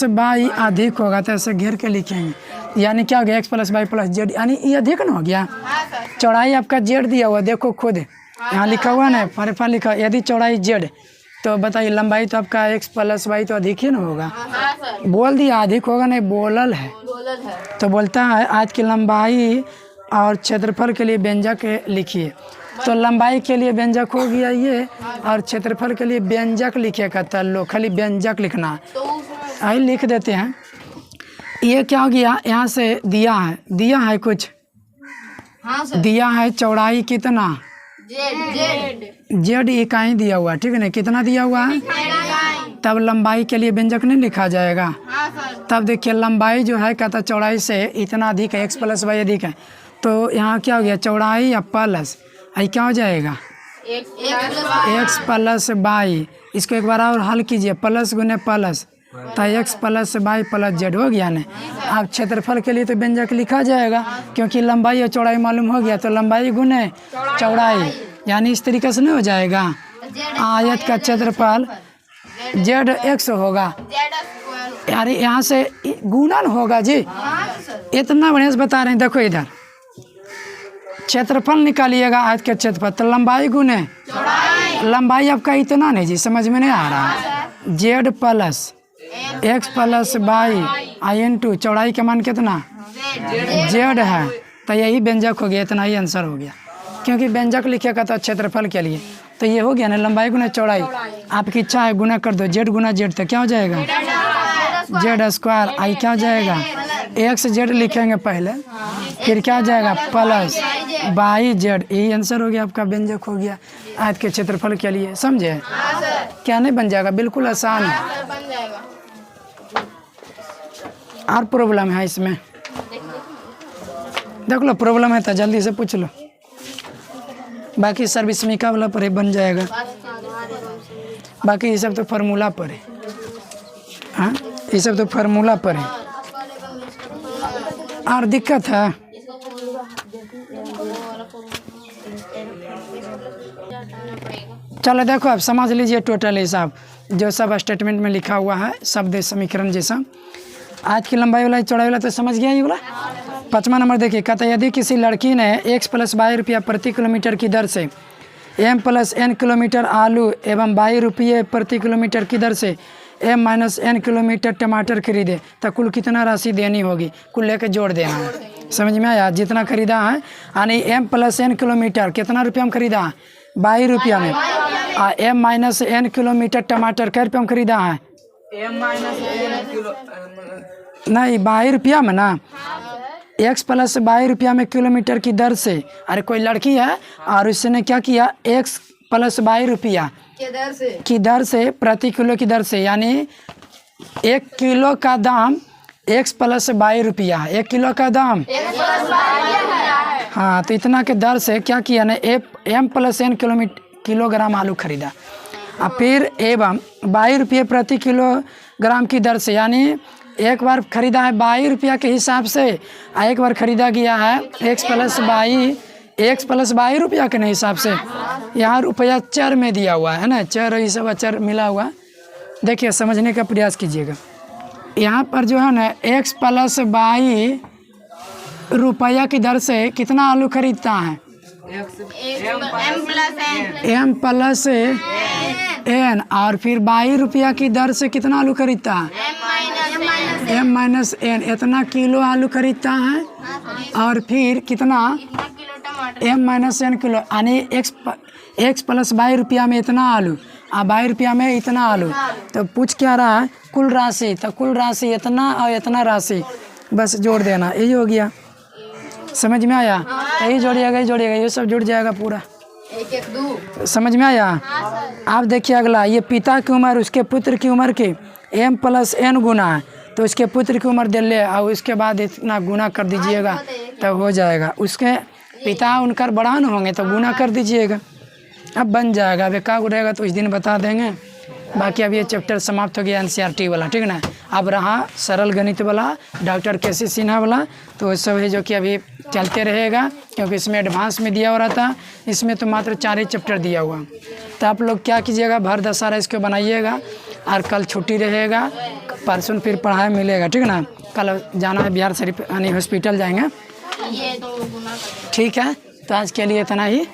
y अधिक होगा। तो ऐसे घेर के लिखेंगे यानी क्या हो गया x + y + z यानी ये अधिक ना हो गया। चौड़ाई आपका z दिया हुआ देखो खुद यहाँ लिखा हुआ ना फरफा लिखा। यदि चौड़ाई z तो बताइए लंबाई तो आपका x + y तो अधिक ही ना होगा। बोल दिया अधिक होगा नहीं बोलल है। तो बोलता है आयत की लंबाई और क्षेत्रफल के लिए व्यंजक लिखिए। तो लंबाई के लिए व्यंजक हो गया ये और क्षेत्रफल के लिए व्यंजक लिखे कहता लो खाली व्यंजक लिखना है। आई लिख देते हैं। ये क्या हो गया यहाँ से दिया है कुछ दिया है चौड़ाई कितना z इकाई दिया हुआ ठीक है ना कितना दिया हुआ है। तब लंबाई के लिए व्यंजक नहीं लिखा जाएगा। तब देखिए लंबाई जो है कहता चौड़ाई से इतना अधिक है x + y अधिक है। तो यहाँ क्या हो गया चौड़ाई या प्लस आई क्या हो जाएगा x + y। इसको एक बार और हल कीजिए प्लस गुने प्लस तो x + y + z हो गया ना। अब क्षेत्रफल के लिए तो व्यंजक लिखा जाएगा क्योंकि लंबाई और चौड़ाई मालूम हो गया। तो लंबाई गुने चौड़ाई यानी इस तरीके से नहीं हो जाएगा। आयत का क्षेत्रफल z x होगा यार यहाँ से गुणन होगा जी। इतना बढ़िया से बता रहे हैं। देखो इधर क्षेत्रफल निकालिएगा आयत के क्षेत्रफल तो लंबाई गुने लंबाई आपका इतना नहीं जी समझ में नहीं आ रहा। z + x + y * चौड़ाई का मान कितना जेड है, तो यही व्यंजक हो गया, इतना ही आंसर हो गया, क्योंकि व्यंजक लिखेगा तो क्षेत्रफल के लिए, तो ये हो गया ना लंबाई गुना चौड़ाई। आपकी इच्छा है गुना कर दो, जेड गुना जेड, तो क्या हो जाएगा जेड स्क्वायर। आई क्या हो जाएगा एक्स जेड लिखेंगे पहले, फिर क्या हो जाएगा प्लस बाई जेड, यही आंसर हो गया आपका, व्यंजक हो गया आयत के क्षेत्रफल के लिए। समझे? क्या नहीं बन जाएगा, बिल्कुल आसान है। बन जाएगा। और प्रॉब्लम है इसमें, देख लो प्रॉब्लम है तो जल्दी से पूछ लो, बाकी सर्विस्मिका वाला पर ही बन जाएगा, बाकी ये सब तो फार्मूला पर है। हाँ, ये सब तो फार्मूला पर है। और दिक्कत है चलो देखो, अब समझ लीजिए टोटल हिसाब जो सब स्टेटमेंट में लिखा हुआ है, शब्द समीकरण जैसा। आज की लंबाई वाला चौड़ाई वाला तो समझ गया ये वाला। 5वां नंबर देखिए, कहता है यदि किसी लड़की ने x + 22 रुपया प्रति किलोमीटर की दर से m + n किलोमीटर आलू एवं 22 रुपये प्रति किलोमीटर की दर से m - n किलोमीटर टमाटर खरीदे तो कुल कितना राशि देनी होगी, कुल लेके जोड़ देना है। समझ में आया? जितना खरीदा है, यानी m + n किलोमीटर कितना रुपया में खरीदा है 22 रुपया में, और m - n किलोमीटर टमाटर कै रुपया में खरीदा है नहीं 22 रुपया में ना, x + 22 रुपया में किलोमीटर की दर से। अरे कोई लड़की है और उसने क्या किया x + 22 रुपया की दर से प्रति किलो की दर से, यानी 1 किलो का दाम x + 22 रुपया है, 1 किलो का दाम हाँ, तो इतना के दर से क्या किया ना m + n किलोग्राम आलू खरीदा, और फिर एवं 22 रुपये प्रति किलोग्राम की दर से, यानी एक बार खरीदा है 22 रुपया के हिसाब से, एक बार खरीदा गया है x + 22 रुपया के हिसाब से। यहाँ रुपया चर में दिया हुआ है ना, चर ये सब अचर मिला हुआ। देखिए समझने का प्रयास कीजिएगा, यहाँ पर जो है ना x + 22 रुपया की दर से कितना आलू खरीदता है m + n, और फिर 22 रुपया की दर से कितना आलू खरीदता है m - n, इतना किलो आलू खरीदता है, और फिर कितना m - n किलो, यानी x + 22 रुपया में इतना आलू और 22 रुपया में इतना आलू। तो पूछ क्या रहा है कुल राशि, तो कुल राशि इतना और इतना राशि बस जोड़ देना, यही हो गया। समझ में आया? यही जोड़िएगा, यही जोड़िएगा, ये सब जुड़ जाएगा पूरा। 1 1 2 समझ में आया? आप देखिए अगला, ये पिता की उम्र उसके पुत्र की उम्र की m + n गुना है, तो उसके पुत्र की उम्र दे ले और उसके बाद इतना गुना कर दीजिएगा तो हो जाएगा। उसके पिता उनका बड़ा न होंगे तो गुना कर दीजिएगा, अब बन जाएगा। अब एका रहेगा तो उस दिन बता देंगे। बाकी अब ये चैप्टर समाप्त हो गया NCERT वाला, ठीक ना। अब रहा सरल गणित वाला, डॉक्टर KC सिन्हा वाला, तो वो सब है जो कि अभी चलते रहेगा, क्योंकि इसमें एडवांस में दिया हो रहा था, इसमें तो मात्र 4 ही चैप्टर दिया हुआ। तो आप लोग क्या कीजिएगा, भर दशहरा इसको बनाइएगा, और कल छुट्टी रहेगा, परसों फिर पढ़ाई मिलेगा, ठीक ना। कल जाना है बिहार शरीफ, यानी हॉस्पिटल जाएंगे, ठीक है। तो आज के लिए इतना ही।